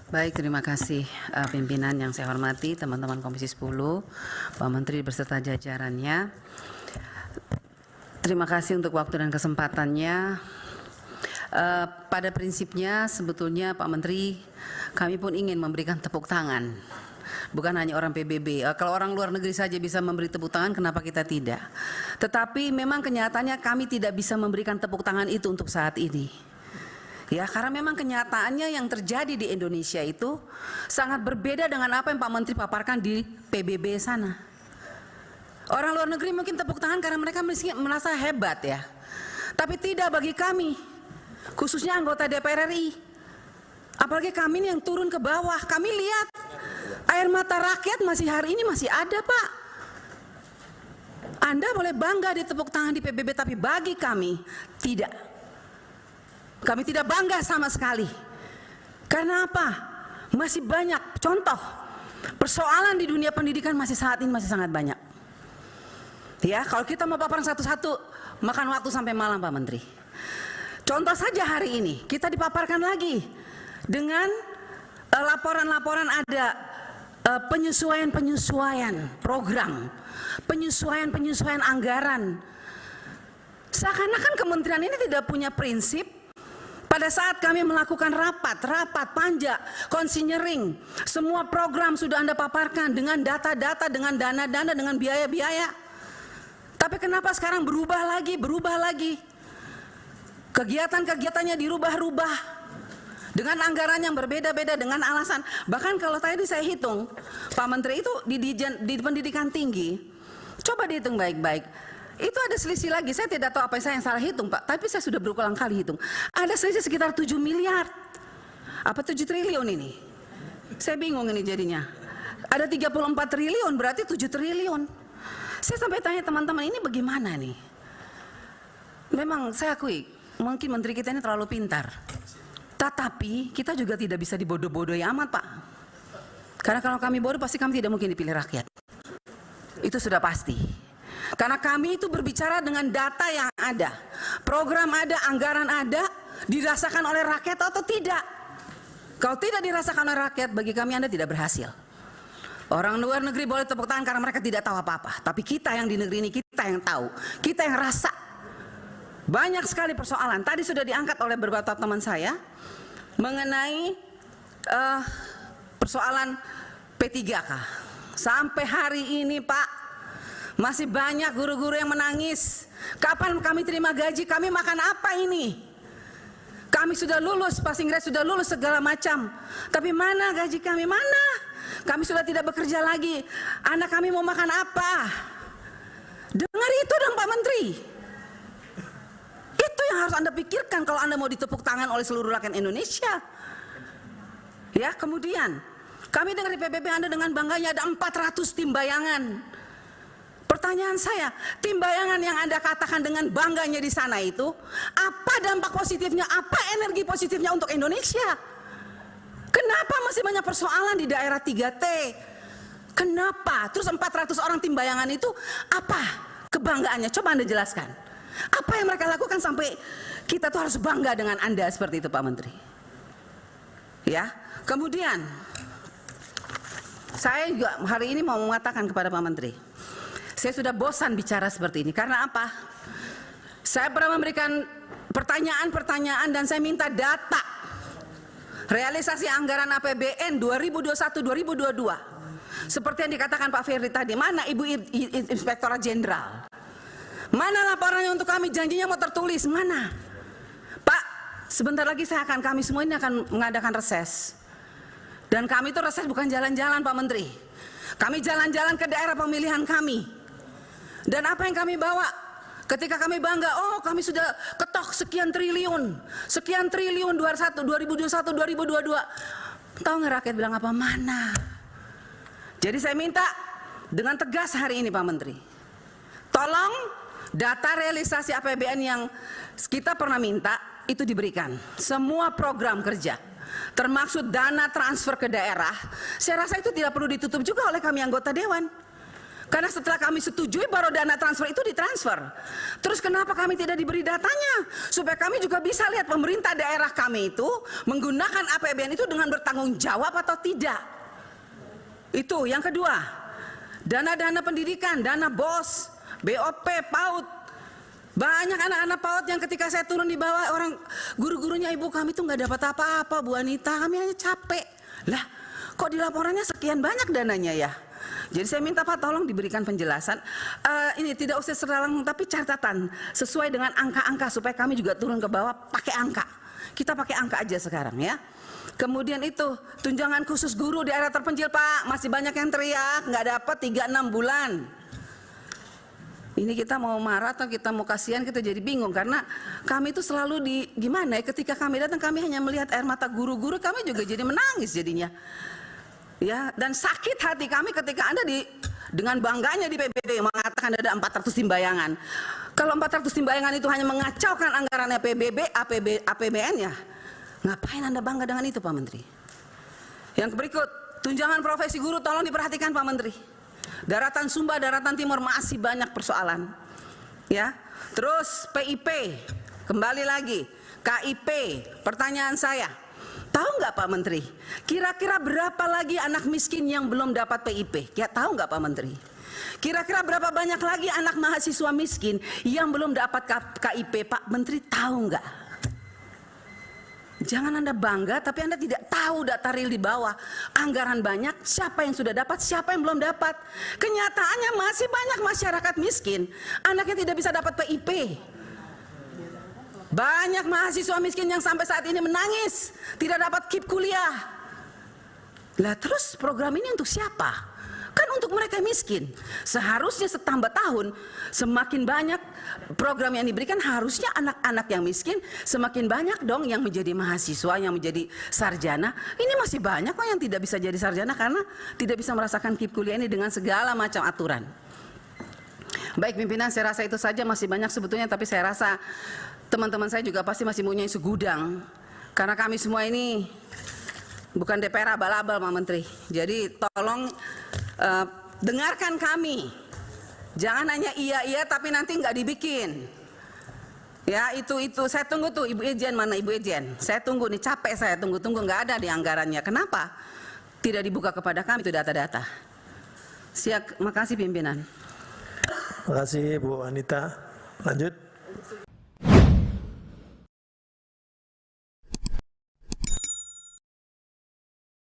Baik, terima kasih pimpinan yang saya hormati, teman-teman Komisi 10, Pak Menteri beserta jajarannya. Terima kasih untuk waktu dan kesempatannya. Pada prinsipnya sebetulnya Pak Menteri, kami pun ingin memberikan tepuk tangan. Bukan hanya orang PBB, kalau orang luar negeri saja bisa memberi tepuk tangan, kenapa kita tidak? Tetapi memang kenyataannya kami tidak bisa memberikan tepuk tangan itu untuk saat ini. Ya, karena memang kenyataannya yang terjadi di Indonesia itu sangat berbeda dengan apa yang Pak Menteri paparkan di PBB sana. Orang luar negeri mungkin tepuk tangan karena mereka merasa hebat ya. Tapi tidak bagi kami, khususnya anggota DPR RI. Apalagi kami ini yang turun ke bawah, kami lihat air mata rakyat masih hari ini masih ada, Pak. Anda boleh bangga ditepuk tangan di PBB, tapi bagi kami tidak. Kami tidak bangga sama sekali. Karena apa? Masih banyak contoh persoalan di dunia pendidikan masih saat ini masih sangat banyak. Ya, kalau kita mau paparan satu-satu makan waktu sampai malam, Pak Menteri. Contoh saja hari ini kita dipaparkan lagi dengan laporan-laporan ada penyesuaian program, penyesuaian anggaran. Seakan-akan kementerian ini tidak punya prinsip. Pada saat kami melakukan rapat panja, konsinyering, semua program sudah Anda paparkan dengan data-data, dengan dana-dana, dengan biaya-biaya. Tapi kenapa sekarang berubah lagi? Kegiatan-kegiatannya dirubah-rubah dengan anggaran yang berbeda-beda, dengan alasan. Bahkan kalau tadi saya hitung, Pak Menteri itu di pendidikan tinggi, coba dihitung baik-baik. Itu ada selisih lagi, saya tidak tahu apa yang saya salah hitung, Pak, tapi saya sudah berulang kali hitung. Ada selisih sekitar 7 miliar. Apa 7 triliun ini? Saya bingung ini jadinya. Ada 34 triliun, berarti 7 triliun. Saya sampai tanya teman-teman, ini bagaimana nih? Memang saya akui, mungkin menteri kita ini terlalu pintar. Tetapi kita juga tidak bisa dibodoh-bodohi amat, Pak. Karena kalau kami bodoh, pasti kami tidak mungkin dipilih rakyat. Itu sudah pasti. Karena kami itu berbicara dengan data yang ada, program ada, anggaran ada, dirasakan oleh rakyat atau tidak. Kalau tidak dirasakan oleh rakyat, bagi kami Anda tidak berhasil. Orang luar negeri boleh tepuk tangan karena mereka tidak tahu apa-apa. Tapi kita yang di negeri ini, kita yang tahu, kita yang rasa. Banyak sekali persoalan. Tadi sudah diangkat oleh beberapa teman saya mengenai persoalan P3K. Sampai hari ini, Pak, masih banyak guru-guru yang menangis. Kapan kami terima gaji? Kami makan apa ini? Kami sudah lulus, passing grade sudah lulus segala macam. Tapi mana gaji kami? Mana? Kami sudah tidak bekerja lagi. Anak kami mau makan apa? Dengar itu dong Pak Menteri. Itu yang harus Anda pikirkan kalau Anda mau ditepuk tangan oleh seluruh rakyat Indonesia. Ya, kemudian kami dengar di PBB Anda dengan bangganya ada 400 tim bayangan. Pertanyaan saya, tim bayangan yang Anda katakan dengan bangganya di sana itu, apa dampak positifnya, apa energi positifnya untuk Indonesia? Kenapa masih banyak persoalan di daerah 3T? Kenapa? Terus 400 orang tim bayangan itu, apa kebanggaannya? Coba Anda jelaskan. Apa yang mereka lakukan sampai kita tuh harus bangga dengan Anda seperti itu, Pak Menteri? Ya, kemudian saya juga hari ini mau mengatakan kepada Pak Menteri, saya sudah bosan bicara seperti ini. Karena apa? Saya pernah memberikan pertanyaan-pertanyaan dan saya minta data realisasi anggaran APBN 2021-2022. Seperti yang dikatakan Pak Ferry tadi, mana Ibu Inspektorat Jenderal? Mana laporannya untuk kami? Janjinya mau tertulis, mana? Pak, sebentar lagi kami semua ini akan mengadakan reses. Dan kami itu reses bukan jalan-jalan, Pak Menteri. Kami jalan-jalan ke daerah pemilihan kami. Dan apa yang kami bawa? Ketika kami bangga, oh kami sudah ketok sekian triliun 2021, 2022. Tahu nggak rakyat bilang apa? Mana? Jadi saya minta dengan tegas hari ini Pak Menteri, tolong data realisasi APBN yang kita pernah minta itu diberikan. Semua program kerja, termasuk dana transfer ke daerah, saya rasa itu tidak perlu ditutup juga oleh kami anggota Dewan. Karena setelah kami setujui baru dana transfer itu ditransfer. Terus kenapa kami tidak diberi datanya? Supaya kami juga bisa lihat pemerintah daerah kami itu menggunakan APBN itu dengan bertanggung jawab atau tidak. Itu yang kedua. Dana-dana pendidikan, dana BOS, BOP, PAUD. Banyak anak-anak PAUD yang ketika saya turun di bawah, orang guru-gurunya, ibu kami tuh nggak dapat apa-apa Bu Anita, kami hanya capek. Lah, kok di laporannya sekian banyak dananya ya? Jadi saya minta Pak tolong diberikan penjelasan. Ini tidak usah secara langsung tapi catatan sesuai dengan angka-angka supaya kami juga turun ke bawah pakai angka. Kita pakai angka aja sekarang ya. Kemudian itu tunjangan khusus guru di area terpencil Pak, masih banyak yang teriak nggak dapat 3-6 bulan. Ini kita mau marah atau kita mau kasihan, kita jadi bingung karena kami itu selalu gimana ya, ketika kami datang kami hanya melihat air mata guru-guru, kami juga jadi menangis jadinya. Ya, dan sakit hati kami ketika Anda dengan bangganya di PBB mengatakan ada 400 timbayangan. Kalau 400 timbayangan itu hanya mengacaukan anggarannya PBB, APBN ya, ngapain Anda bangga dengan itu Pak Menteri? Yang berikut, tunjangan profesi guru tolong diperhatikan Pak Menteri. Daratan Sumba, Daratan Timur masih banyak persoalan. Ya, terus PIP, kembali lagi, KIP, pertanyaan saya. Tahu nggak Pak Menteri, kira-kira berapa lagi anak miskin yang belum dapat PIP? Ya, tahu nggak Pak Menteri? Kira-kira berapa banyak lagi anak mahasiswa miskin yang belum dapat KIP? Pak Menteri tahu nggak? Jangan Anda bangga tapi Anda tidak tahu data real di bawah. Anggaran banyak, siapa yang sudah dapat, siapa yang belum dapat. Kenyataannya masih banyak masyarakat miskin, anaknya tidak bisa dapat PIP. Banyak mahasiswa miskin yang sampai saat ini menangis, tidak dapat KIP kuliah. Lah terus program ini untuk siapa? Kan untuk mereka miskin. Seharusnya setambah tahun semakin banyak program yang diberikan, harusnya anak-anak yang miskin semakin banyak dong yang menjadi mahasiswa, yang menjadi sarjana. Ini masih banyak kok yang tidak bisa jadi sarjana karena tidak bisa merasakan KIP kuliah ini dengan segala macam aturan. Baik pimpinan, saya rasa itu saja, masih banyak sebetulnya tapi saya rasa teman-teman saya juga pasti masih punya segudang. Karena kami semua ini bukan DPR abal-abal Pak Menteri. Jadi tolong dengarkan kami. Jangan hanya iya tapi nanti nggak dibikin. Ya itu saya tunggu tuh Ibu Ejen, mana Ibu Ejen? Saya tunggu nih, capek saya tunggu nggak ada di anggarannya. Kenapa? Tidak dibuka kepada kami itu data-data. Siap, makasih pimpinan. Terima kasih Bu Anita. Lanjut.